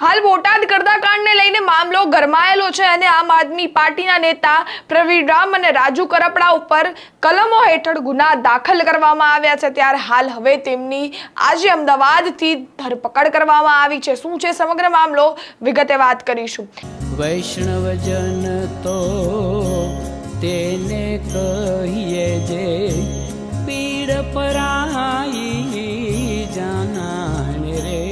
હાલ બોટાદ ગરદાકાંડને લઈને મામલો ગરમાયેલો છે અને આમ આદમી પાર્ટીના નેતા પ્રવીણ રામ અને રાજુ કરપડા ઉપર કલમો હેઠળ ગુના દાખલ કરવામાં આવ્યા છે। ત્યારે હાલ હવે તેમની આજે અમદાવાદથી ધરપકડ કરવામાં આવી છે। શું છે સમગ્ર મામલો, વિગતે વાત કરીશું। વૈષ્ણવજન તો તેને કહીએ જે પીડ પરાઈ જાનાને રે।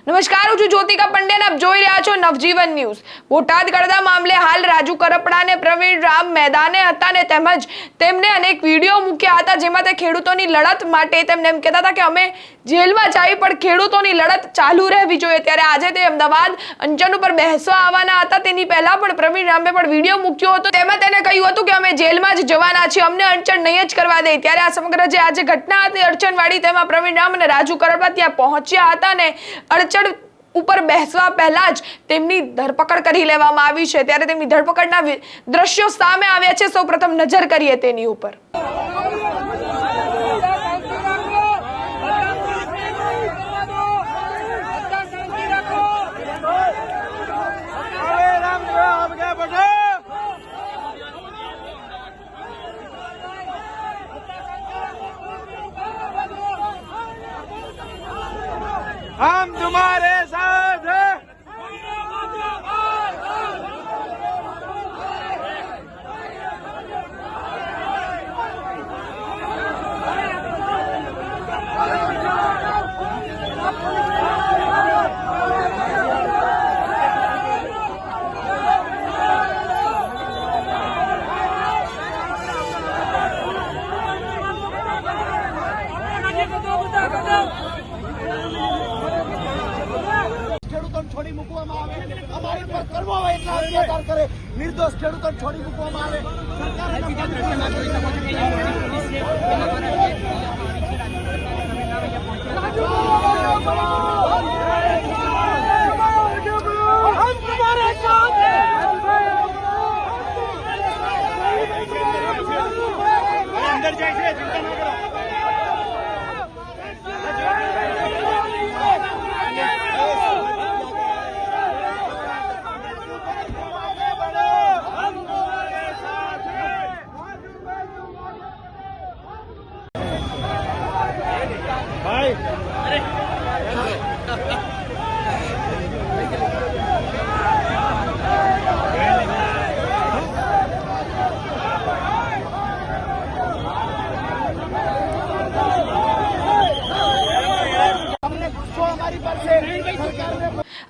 નમસ્કાર, હું છું જ્યોતિકા પંડ્યા, આપ જોઈ રહ્યા છો નવજીવન ન્યૂઝ। બોટાદ ગરદા મામલે હાલ રાજુ કરપડા અને પ્રવીણ રામ મેદાને હતા ને તેમજ તેમને અનેક વિડીયો મૂક્યા હતા જેમાં તે ખેડૂતોની લડત માટે તેમને એમ કહેતા હતા કે અમે જેલમાં જઈએ પણ ખેડૂતોની લડત ચાલુ રહેવી જોઈએ। ત્યારે આજે તે અમદાવાદ અંચન ઉપર બેસવા આવવાના હતા। તેની પહેલા પણ પ્રવીણ રામે પણ વિડીયો મૂક્યો હતો, તેમાં તેને કહ્યું હતું કે અમે જેલમાં જ જવાના છીએ, અમને અડચણ નહીં જ કરવા દે। ત્યારે આ સમગ્ર જે આજે ઘટના હતી અડચણવાળી, તેમાં પ્રવીણ રામ અને રાજુ કરપડા ત્યાં પહોંચ્યા હતા ને અડચણ ઉપર બેસવા પહેલા જ તેમની ધરપકડ કરી લેવામાં આવી છે। ત્યારે તેમની ધરપકડના દ્રશ્યો સામે આવ્યા છે। સૌપ્રથમ નજર કરીએ તેની ઉપર। हम तुम्हारे साथ हैं। છોડી મૂકવામાં આવે, અમારી પર કરવો હોય એટલા અત્યાચાર કરે, નિર્દોષ ખેડૂતોને છોડી મૂકવામાં આવે। અંદર જાય છે, ચિંતા ન કરો।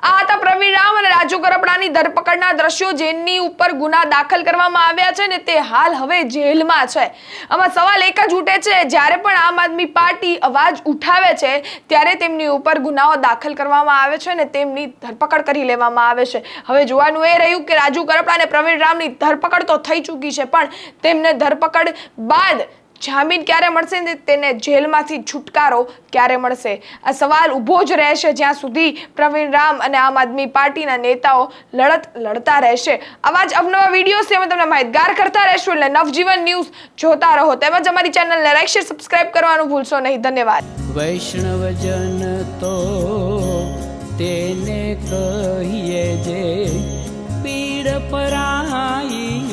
આ હતા પ્રવીણ રામ અને રાજુ કરપડાની ધરપકડના દ્રશ્યો, જેની ઉપર ગુના દાખલ કરવામાં આવ્યા છે ને તે હાલ હવે જેલમાં છે। આમાં સવાલ એક જ ઉઠે છે, જ્યારે પણ આમ આદમી પાર્ટી અવાજ ઉઠાવે છે ત્યારે તેમની ઉપર ગુનાઓ દાખલ કરવામાં આવે છે ને તેમની ધરપકડ કરી લેવામાં આવે છે। હવે જોવાનું એ રહ્યું કે રાજુ કરપડા અને પ્રવીણ રામની ધરપકડ તો થઈ ચૂકી છે, પણ તેમને ધરપકડ બાદ જામીન ક્યારે મળશે ને તેને જેલમાંથી છુટકારો ક્યારે મળશે, આ સવાલ ઊભો જ રહેશે જ્યાં સુધી પ્રવીણ રામ અને આમ આદમી પાર્ટીના નેતાઓ લડત લડતા રહેશે। આવા જ અવનવા વિડીયોઝથી અમે તમને માહિતગાર કરતા રહેશું, એટલે નવજીવન ન્યૂઝ જોતા રહો, તેમજ અમારી ચેનલને લાઈક, શેર, સબસ્ક્રાઇબ કરવાનું ભૂલશો નહીં। ધન્યવાદ। વૈષ્ણવજન તો તેને કહીએ જે પીડ પરાઈ